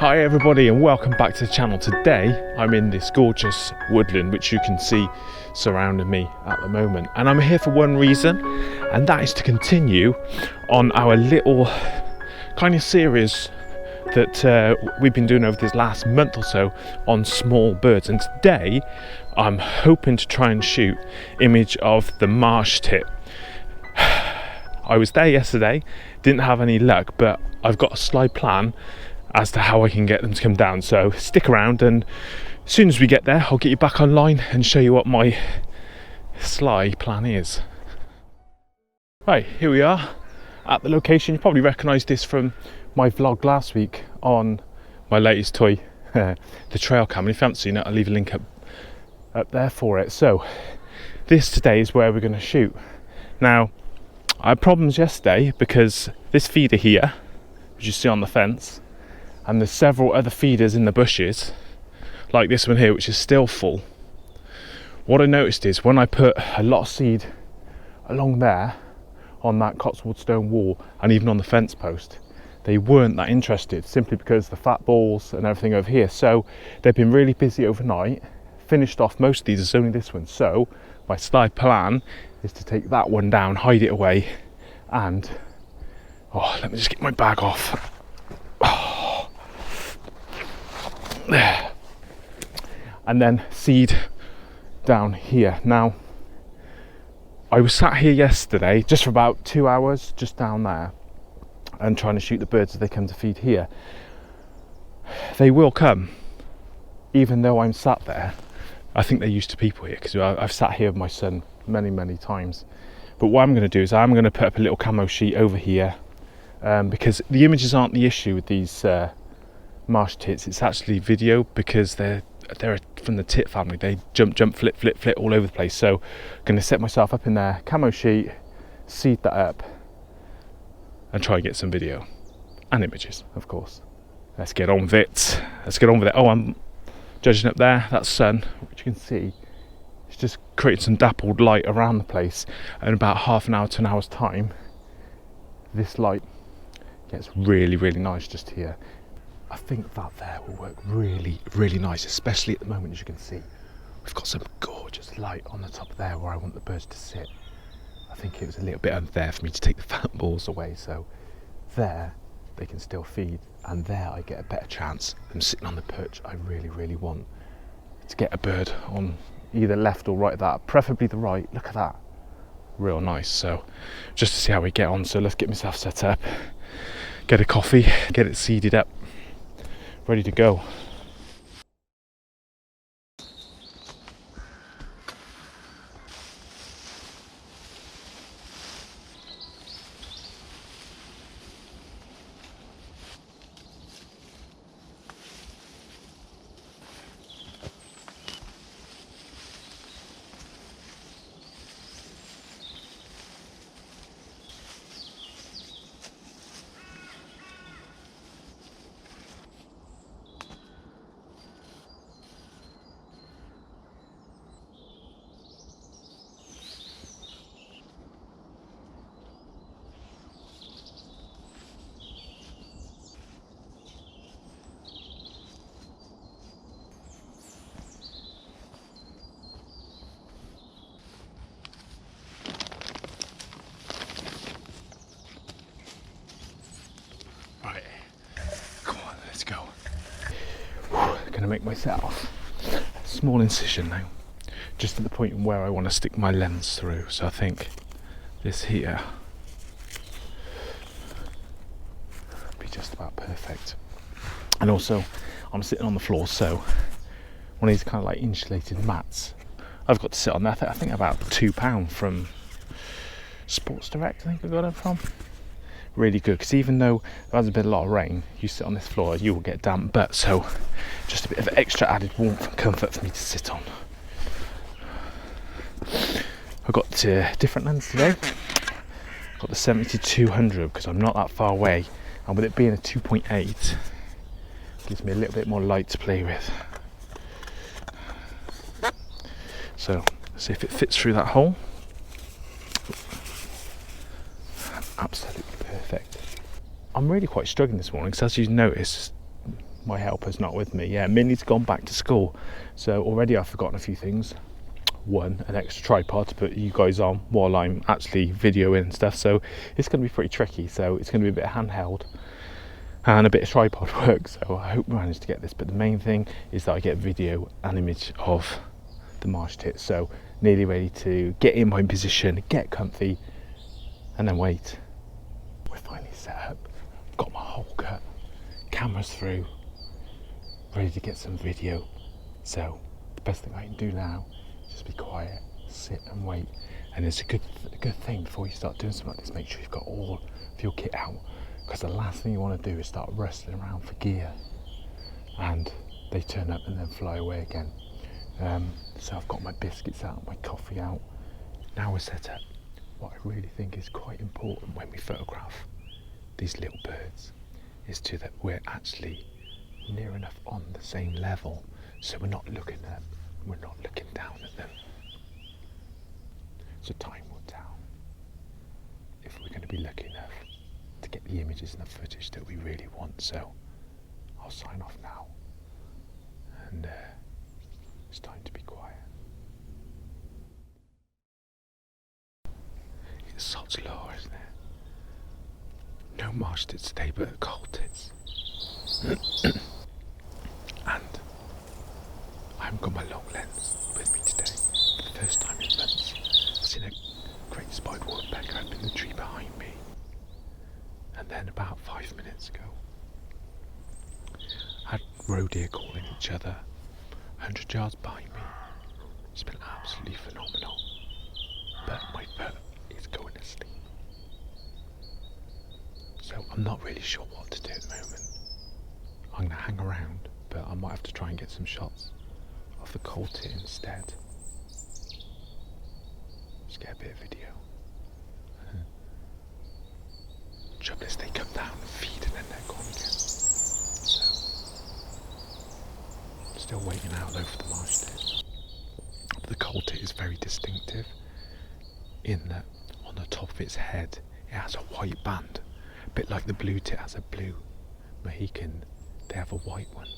Hi everybody and welcome back to the channel. Today I'm in this gorgeous woodland which you can see surrounding me at the moment, and I'm here for one reason, and that is to continue on our little kind of series that we've been doing over this last month or so on small birds. And today I'm hoping to try and shoot image of the Marsh Tit. I was there yesterday, didn't have any luck, but I've got a slight plan as to how I can get them to come down, so stick around, and as soon as we get there I'll get you back online and show you what my sly plan is. Right, here we are at the location. You probably recognise this from my vlog last week on my latest toy, the trail cam, and if you haven't seen it I'll leave a link up there for it. So this today is where we're going to shoot. Now I had problems yesterday because this feeder here, which you see on the fence, and there's several other feeders in the bushes like this one here which is still full. What I noticed is when I put a lot of seed along there on that Cotswold stone wall and even on the fence post, they weren't that interested, simply because the fat balls and everything over here. So they've been really busy overnight, finished off most of these. There's only this one, so my sly plan is to take that one down, hide it away, and let me just get my bag off. There, and then seed down here. Now I was sat here yesterday just for about 2 hours just down there and trying to shoot the birds as they come to feed here. They will come even though I'm sat there. I think they're used to people here because I've sat here with my son many times. But what I'm going to do is I'm going to put up a little camo sheet over here, because the images aren't the issue with these Marsh Tits. It's actually video, because they're from the tit family. They jump, flip all over the place. So I'm going to set myself up in there, camo sheet, seed that up, and try and get some video and images, of course. Let's get on with it. Oh, I'm judging up there. That's sun, which you can see. It's just creating some dappled light around the place. And in about half an hour to an hour's time, this light gets really nice just here. I think that there will work really nice, especially at the moment. As you can see, we've got some gorgeous light on the top there where I want the birds to sit. I think it was a little bit unfair for me to take the fat balls away, so there they can still feed, and there I get a better chance than sitting on the perch. I really want to get a bird on either left or right of that, preferably the right. Look at that, real nice. So just to see how we get on, so let's get myself set up, get a coffee, get it seeded up, ready to go. Going to make myself a small incision now, just at the point where I want to stick my lens through. So I think this here would be just about perfect. And also I'm sitting on the floor, so one of these kind of like insulated mats I've got to sit on there. I think about £2 from Sports Direct, I think I got it from. Really good, because even though there hasn't been a lot of rain, you sit on this floor, you will get damp butt, so just a bit of extra added warmth and comfort for me to sit on. I've got a different lens today. I've got the 70-200 because I'm not that far away, and with it being a 2.8, gives me a little bit more light to play with. So let's see if it fits through that hole. Absolutely perfect. I'm really quite struggling this morning, because as you notice, my helper's not with me. Yeah, Minnie's gone back to school, so already I've forgotten a few things. One, an extra tripod to put you guys on while I'm actually videoing and stuff, so it's going to be pretty tricky. So it's going to be a bit of handheld and a bit of tripod work, so I hope we manage to get this. But the main thing is that I get video and image of the Marsh Tit, so nearly ready to get in my position, get comfy, and then wait. We're finally set up, got my hole cut, cameras through, ready to get some video. So the best thing I can do now is just be quiet, sit and wait. And it's a good thing before you start doing something like this, make sure you've got all of your kit out, because the last thing you want to do is start rustling around for gear and they turn up and then fly away again. So I've got my biscuits out, my coffee out. Now we're set up. What I really think is quite important when we photograph these little birds is that we're actually near enough on the same level, so we're not looking down at them. So time will tell if we're going to be lucky enough to get the images and the footage that we really want. So I'll sign off now, and it's time to be quiet. It's sod's law, isn't it? No Marsh Tits today, but cold tits. And I haven't got my long lens with me today. For the first time in months, I've seen a great spotted woodpecker up in the tree behind me. And then about 5 minutes ago, I had roe deer calling each other 100 yards behind me. It's been absolutely phenomenal. But my foot is going to sleep. So I'm not really sure what to do at the moment. I'm going to hang around, but I might have to try and get some shots of the cold tit instead. Just get a bit of video. Trouble is they come down and feed and then they're gone again. So I'm still waiting out though for the Marsh Tit. The cold tit is very distinctive in that on the top of its head it has a white band, a bit like the blue tit has a blue Mohican. They have a white one,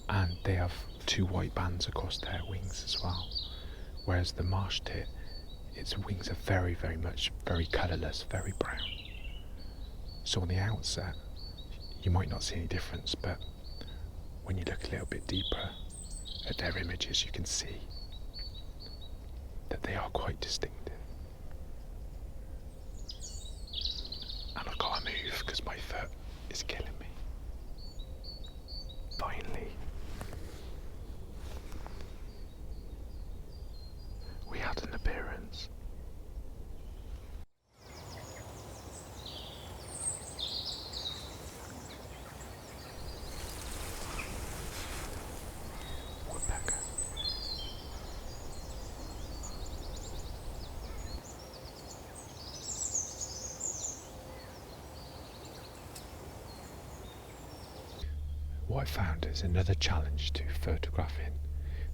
and they have 2 white bands across their wings as well. Whereas the Marsh Tit, its wings are very colourless, very brown. So on the outset, you might not see any difference, but when you look a little bit deeper at their images, you can see that they are quite distinctive. And I've got to move because my foot is killing me. Finally, we had an appearance. Woodpecker. What I found is another challenge to photographing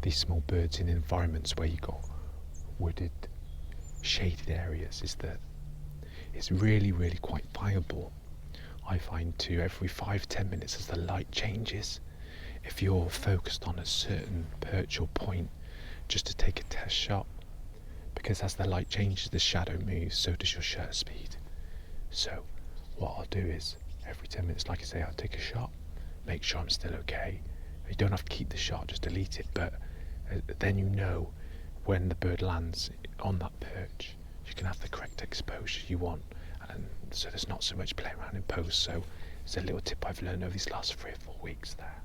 these small birds in environments where you got wooded, shaded areas is that it's really quite viable. I find to every 5-10 minutes as the light changes, if you're focused on a certain perch or point, just to take a test shot, because as the light changes the shadow moves, so does your shutter speed. So what I'll do is every 10 minutes, like I say, I'll take a shot, make sure I'm still okay. You don't have to keep the shot, just delete it, but then you know when the bird lands on that perch, you can have the correct exposure you want, and so there's not so much play around in post. So it's a little tip I've learned over these last 3 or 4 weeks there.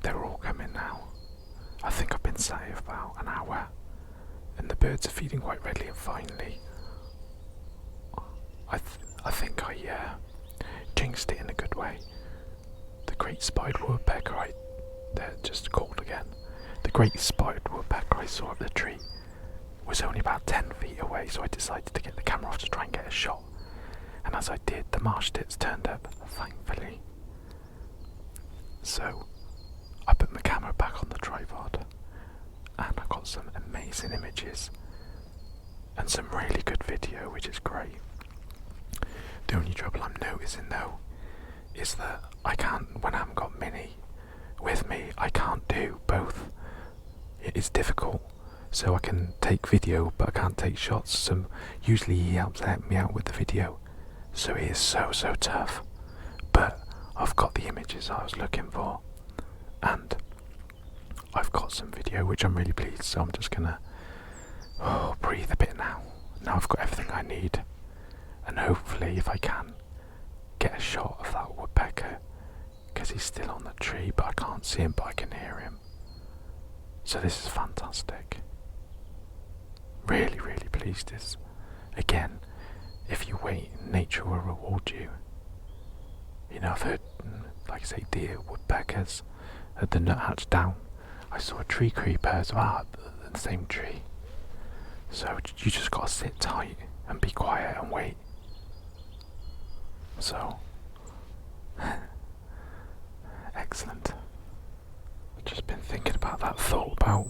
They're all coming now. I think I've been sat here about an hour, and the birds are feeding quite readily, and finally I think I jinxed it in a good way. The great spotted woodpecker, they're just called again. The great spotted woodpecker I saw up the tree was only about 10 feet away, so I decided to get the camera off to try and get a shot. And as I did, the Marsh Tits turned up, thankfully. So I put my camera back on the tripod got some amazing images and some really good video, which is great. The only trouble I'm noticing though is that I can't, when I haven't got Mini with me, I can't do both. It is difficult. So I can take video, but I can't take shots. So usually he helps me out with the video. So it is so tough. But I've got the images I was looking for, and I've got some video, which I'm really pleased. So I'm just gonna breathe a bit now. Now I've got everything I need, and hopefully, if I can, get a shot of that woodpecker, because he's still on the tree, but I can't see him, but I can hear him. So this is fantastic. Really pleased. Again, if you wait, nature will reward you. You know, I've heard, like I say, deer, woodpeckers, at the nuthatch down. I saw a tree creeper as well, at the same tree. So you just gotta sit tight and be quiet and wait. So, excellent. I've just been thinking about that thought about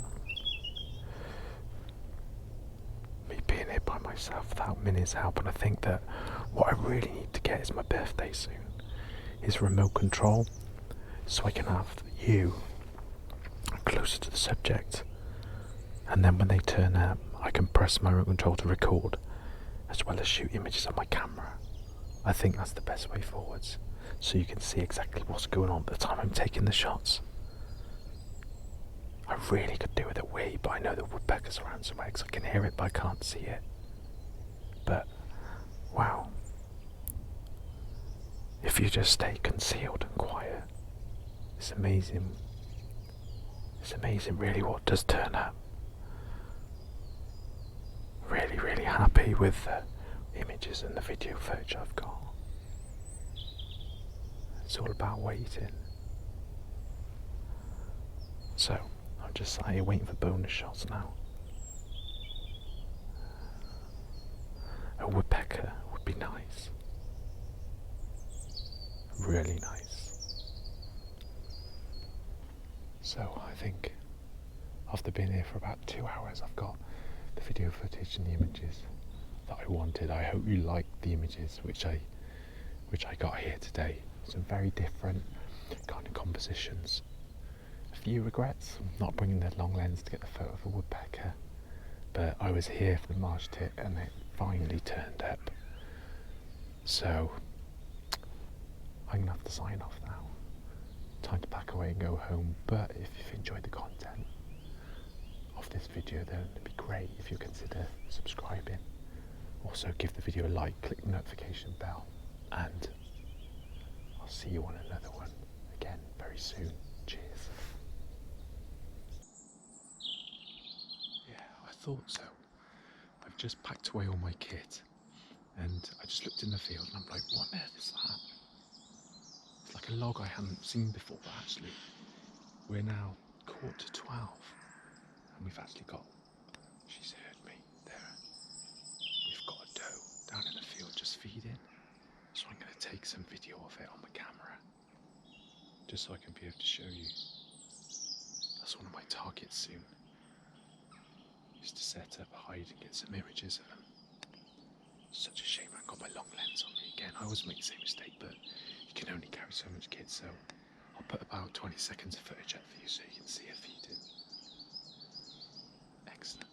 me being here by myself without Minnie's help, and I think that what I really need to get is my birthday soon, is remote control, so I can have you closer to the subject, and then when they turn up I can press my remote control to record as well as shoot images on my camera. I think that's the best way forwards, so you can see exactly what's going on at the time I'm taking the shots. I really could do with a wee, but I know the woodpeckers around somewhere because I can hear it but I can't see it. But, wow. If you just stay concealed and quiet, it's amazing. It's amazing really what does turn up. Really happy with the images and the video footage I've got. It's all about waiting. So, I'm just sat here waiting for bonus shots now. A woodpecker would be nice. Really nice. So I think after being here for about 2 hours, I've got the video footage and the images that I wanted. I hope you liked the images which I got here today. Some very different kind of compositions. A few regrets, not bringing the long lens to get the photo of a woodpecker, but I was here for the Marsh Tit and it finally turned up. So I'm gonna have to sign off now. Time to pack away and go home, but if you've enjoyed the content of this video, then it'd be great if you consider subscribing. Also give the video a like, click the notification bell, and I'll see you on another one again very soon. Cheers. Yeah, I thought so. I've just packed away all my kit and I just looked in the field and I'm like, what on earth is that? It's like a log I hadn't seen before, but actually we're now 11:45 and we've actually got, she's heard me there, we've got a doe down in the field just feeding, so I'm going to take some video of it on my camera just so I can be able to show you. That's one of my targets soon, is to set up, hide and get some images of them. Such a shame I haven't got my long lens on me again. I always make the same mistake, but you can only carry so much kit, so I'll put about 20 seconds of footage up for you so you can see her feeding. Excellent.